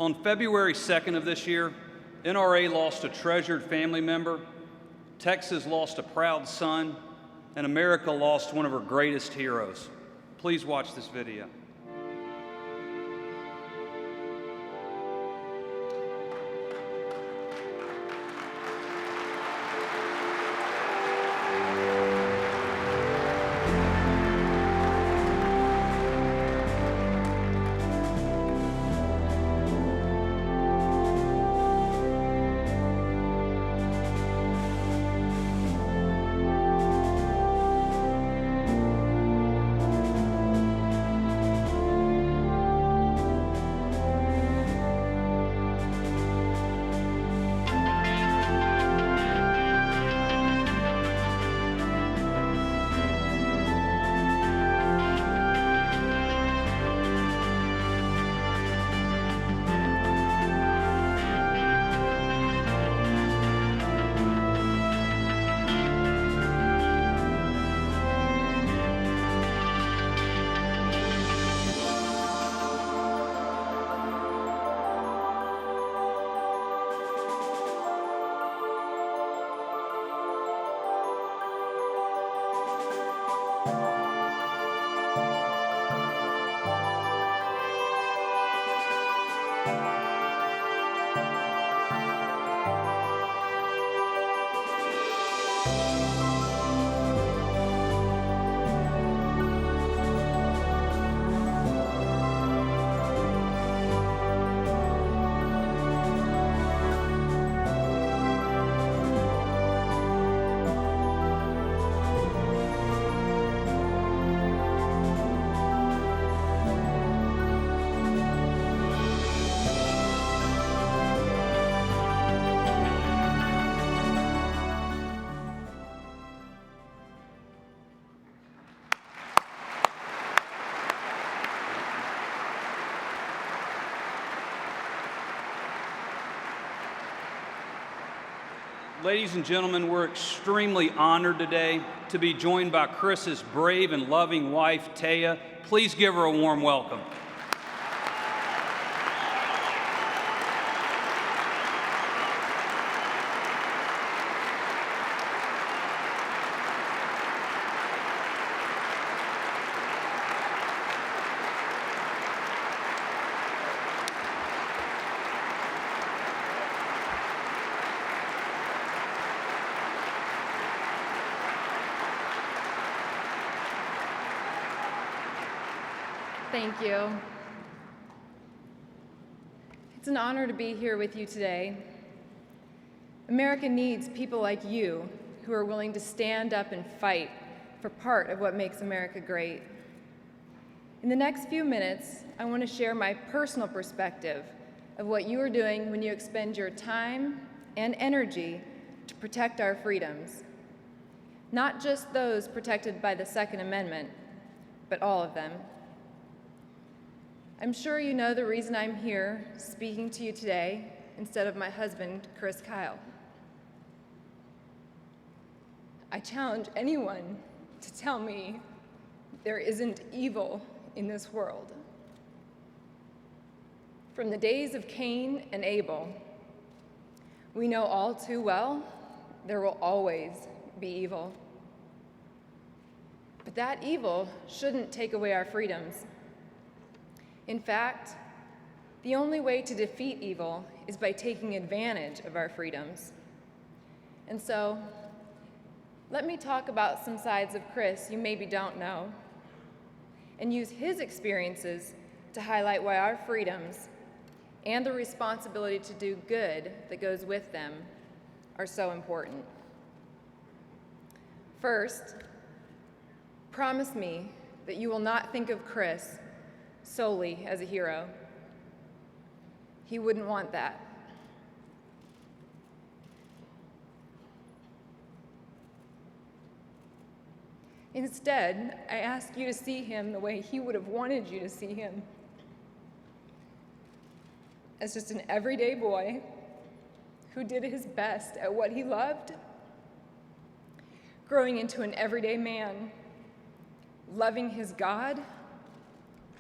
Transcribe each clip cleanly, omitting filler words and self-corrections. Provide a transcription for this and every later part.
On February 2nd of this year, NRA lost a treasured family member, Texas lost a proud son, and America lost one of her greatest heroes. Please watch this video. Ladies and gentlemen, we're extremely honored today to be joined by Chris's brave and loving wife, Taya. Please give her a warm welcome. Thank you. It's an honor to be here with you today. America needs people like you who are willing to stand up and fight for part of what makes America great. In the next few minutes, I want to share my personal perspective of what you are doing when you expend your time and energy to protect our freedoms. Not just those protected by the Second Amendment, but all of them. I'm sure you know the reason I'm here speaking to you today instead of my husband, Chris Kyle. I challenge anyone to tell me there isn't evil in this world. From the days of Cain and Abel, we know all too well there will always be evil. But that evil shouldn't take away our freedoms. In fact, the only way to defeat evil is by taking advantage of our freedoms. And so, let me talk about some sides of Chris you maybe don't know, and use his experiences to highlight why our freedoms and the responsibility to do good that goes with them are so important. First, promise me that you will not think of Chris solely as a hero. He wouldn't want that. Instead, I ask you to see him the way he would have wanted you to see him. As just an everyday boy who did his best at what he loved, growing into an everyday man, loving his God,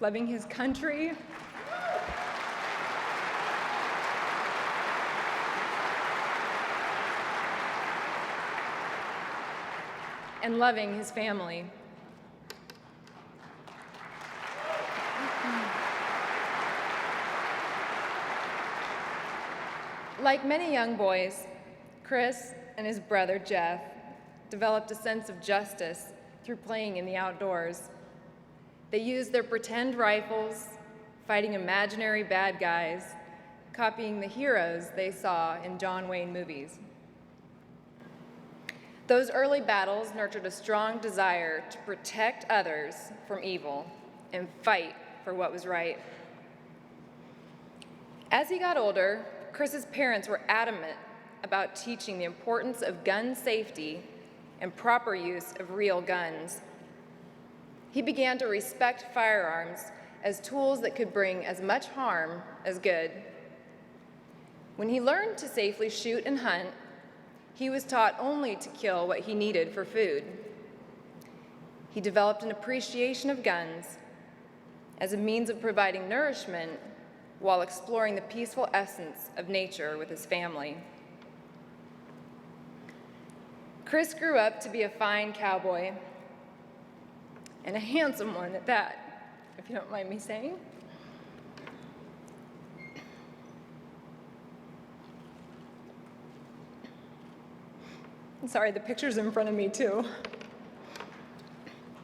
loving his country, and loving his family. Like many young boys, Chris and his brother Jeff developed a sense of justice through playing in the outdoors. They used their pretend rifles, fighting imaginary bad guys, copying the heroes they saw in John Wayne movies. Those early battles nurtured a strong desire to protect others from evil and fight for what was right. As he got older, Chris's parents were adamant about teaching the importance of gun safety and proper use of real guns. He began to respect firearms as tools that could bring as much harm as good. When he learned to safely shoot and hunt, he was taught only to kill what he needed for food. He developed an appreciation of guns as a means of providing nourishment while exploring the peaceful essence of nature with his family. Chris grew up to be a fine cowboy, and a handsome one at that, if you don't mind me saying. Sorry, the picture's in front of me too.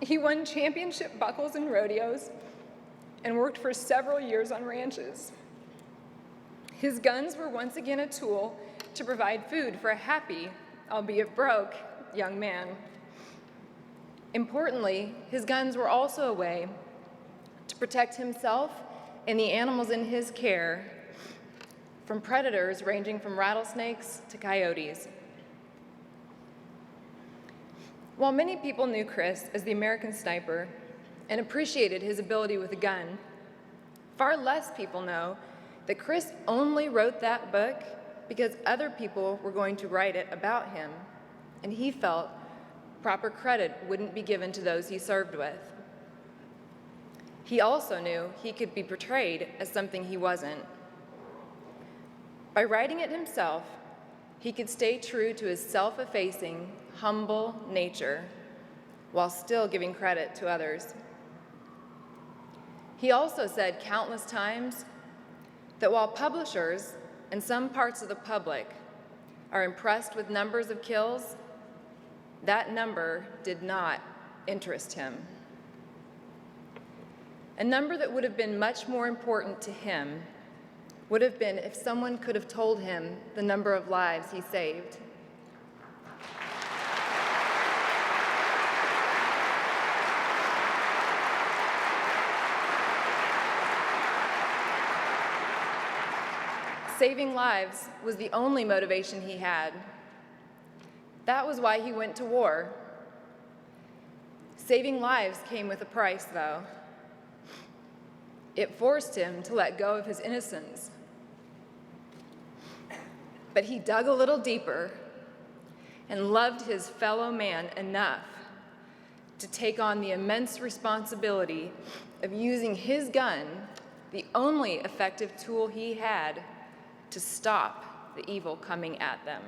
He won championship buckles in rodeos and worked for several years on ranches. His guns were once again a tool to provide food for a happy, albeit broke, young man. Importantly, his guns were also a way to protect himself and the animals in his care from predators ranging from rattlesnakes to coyotes. While many people knew Chris as the American sniper and appreciated his ability with a gun, far less people know that Chris only wrote that book because other people were going to write it about him, and he felt proper credit wouldn't be given to those he served with. He also knew he could be portrayed as something he wasn't. By writing it himself, he could stay true to his self-effacing, humble nature while still giving credit to others. He also said countless times that while publishers and some parts of the public are impressed with numbers of kills, that number did not interest him. A number that would have been much more important to him would have been if someone could have told him the number of lives he saved. Saving lives was the only motivation he had. That was why he went to war. Saving lives came with a price, though. It forced him to let go of his innocence. But he dug a little deeper and loved his fellow man enough to take on the immense responsibility of using his gun, the only effective tool he had, to stop the evil coming at them.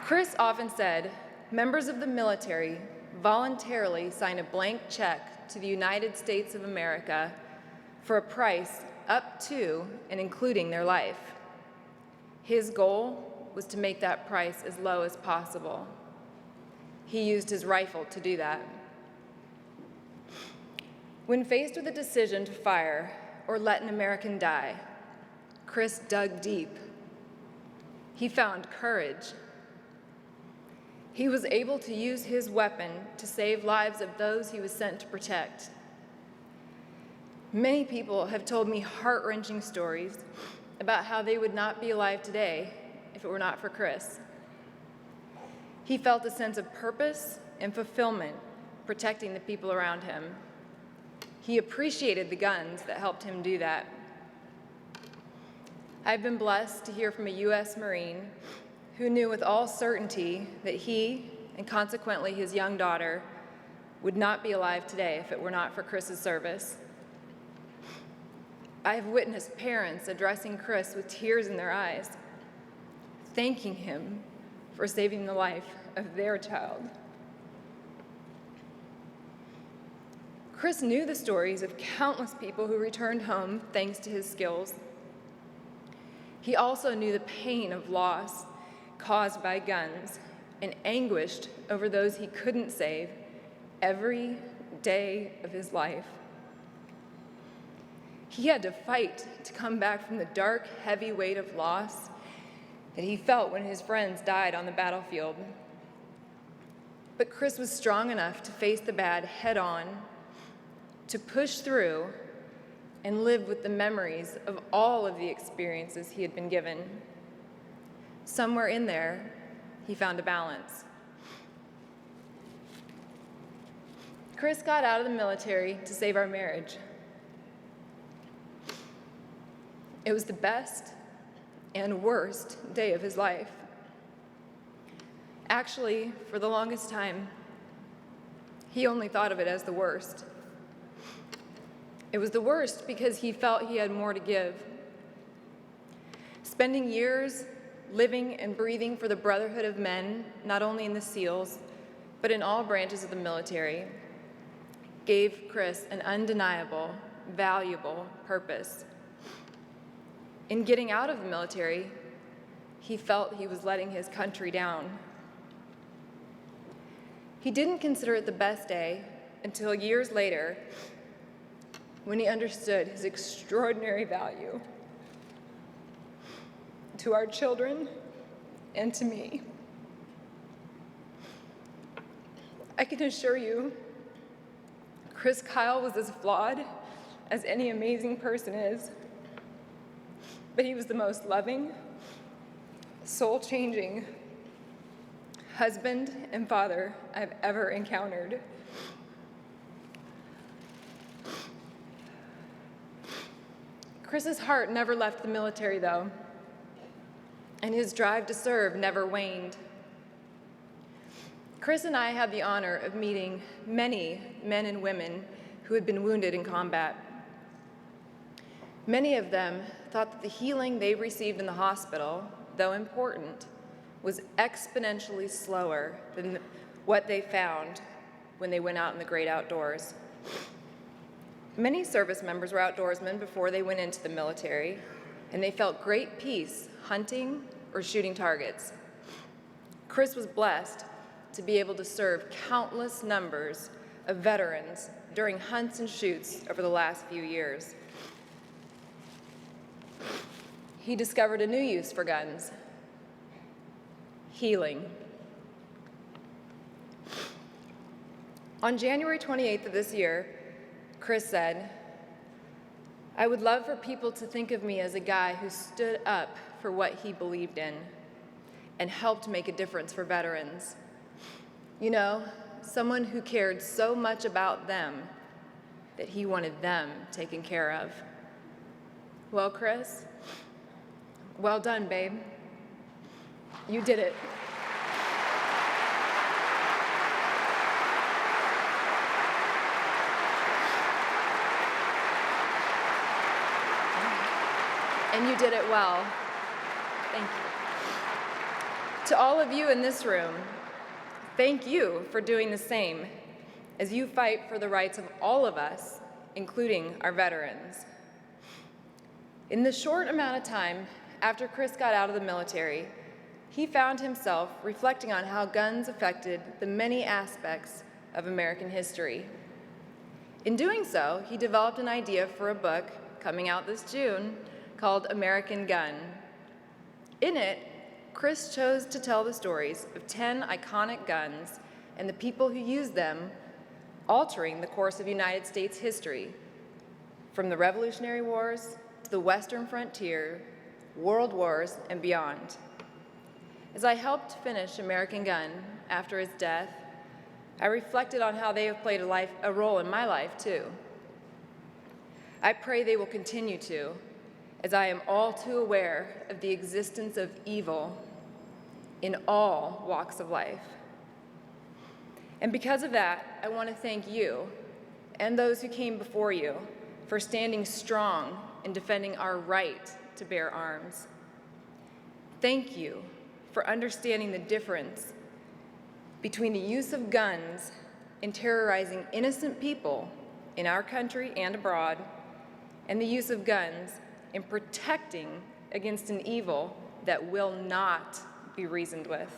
Chris often said, members of the military voluntarily sign a blank check to the United States of America for a price up to and including their life. His goal was to make that price as low as possible. He used his rifle to do that. When faced with a decision to fire or let an American die, Chris dug deep. He found courage. He was able to use his weapon to save lives of those he was sent to protect. Many people have told me heart-wrenching stories about how they would not be alive today if it were not for Chris. He felt a sense of purpose and fulfillment protecting the people around him. He appreciated the guns that helped him do that. I've been blessed to hear from a U.S. Marine who knew with all certainty that he, and consequently his young daughter, would not be alive today if it were not for Chris's service. I have witnessed parents addressing Chris with tears in their eyes, thanking him for saving the life of their child. Chris knew the stories of countless people who returned home thanks to his skills. He also knew the pain of loss caused by guns and anguished over those he couldn't save every day of his life. He had to fight to come back from the dark, heavy weight of loss that he felt when his friends died on the battlefield. But Chris was strong enough to face the bad head on, to push through and live with the memories of all of the experiences he had been given. Somewhere in there, he found a balance. Chris got out of the military to save our marriage. It was the best and worst day of his life. Actually, for the longest time, he only thought of it as the worst. It was the worst because he felt he had more to give. Spending years living and breathing for the brotherhood of men, not only in the SEALs, but in all branches of the military, gave Chris an undeniable, valuable purpose. In getting out of the military, he felt he was letting his country down. He didn't consider it the best day until years later, when he understood his extraordinary value to our children and to me. I can assure you, Chris Kyle was as flawed as any amazing person is, but he was the most loving, soul-changing husband and father I've ever encountered. Chris's heart never left the military, though, and his drive to serve never waned. Chris and I had the honor of meeting many men and women who had been wounded in combat. Many of them thought that the healing they received in the hospital, though important, was exponentially slower than what they found when they went out in the great outdoors. Many service members were outdoorsmen before they went into the military, and they felt great peace hunting or shooting targets. Chris was blessed to be able to serve countless numbers of veterans during hunts and shoots over the last few years. He discovered a new use for guns: healing. On January 28th of this year, Chris said, "I would love for people to think of me as a guy who stood up for what he believed in and helped make a difference for veterans. You know, someone who cared so much about them that he wanted them taken care of." Well, Chris, well done, babe. You did it. And you did it well. Thank you. To all of you in this room, thank you for doing the same as you fight for the rights of all of us, including our veterans. In the short amount of time after Chris got out of the military, he found himself reflecting on how guns affected the many aspects of American history. In doing so, he developed an idea for a book coming out this June called American Gun. In it, Chris chose to tell the stories of 10 iconic guns and the people who used them, altering the course of United States history, from the Revolutionary Wars to the Western frontier, world wars, and beyond. As I helped finish American Gun after his death, I reflected on how they have played a role in my life, too. I pray they will continue to, as I am all too aware of the existence of evil in all walks of life. And because of that, I want to thank you and those who came before you for standing strong in defending our right to bear arms. Thank you for understanding the difference between the use of guns in terrorizing innocent people in our country and abroad, and the use of guns in protecting against an evil that will not be reasoned with.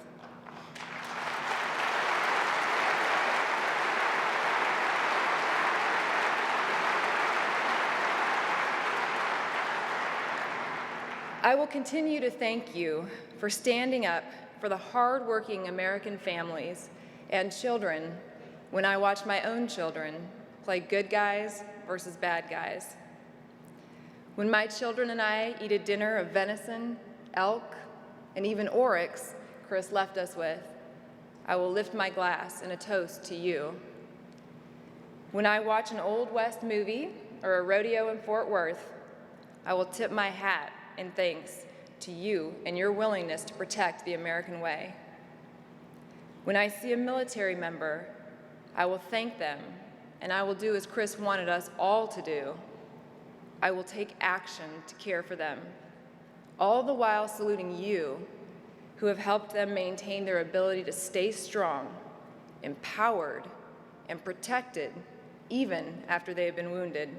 I will continue to thank you for standing up for the hardworking American families and children when I watch my own children play good guys versus bad guys. When my children and I eat a dinner of venison, elk, and even oryx Chris left us with, I will lift my glass in a toast to you. When I watch an Old West movie or a rodeo in Fort Worth, I will tip my hat in thanks to you and your willingness to protect the American way. When I see a military member, I will thank them, and I will do as Chris wanted us all to do. I will take action to care for them, all the while saluting you, who have helped them maintain their ability to stay strong, empowered, and protected even after they have been wounded.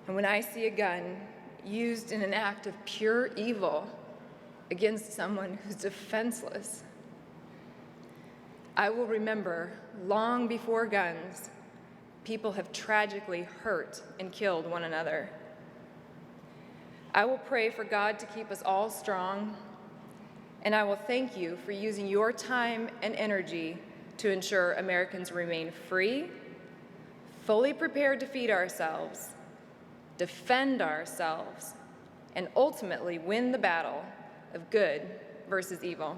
And when I see a gun used in an act of pure evil against someone who's defenseless, I will remember long before guns, people have tragically hurt and killed one another. I will pray for God to keep us all strong, and I will thank you for using your time and energy to ensure Americans remain free, fully prepared to feed ourselves, defend ourselves, and ultimately win the battle of good versus evil.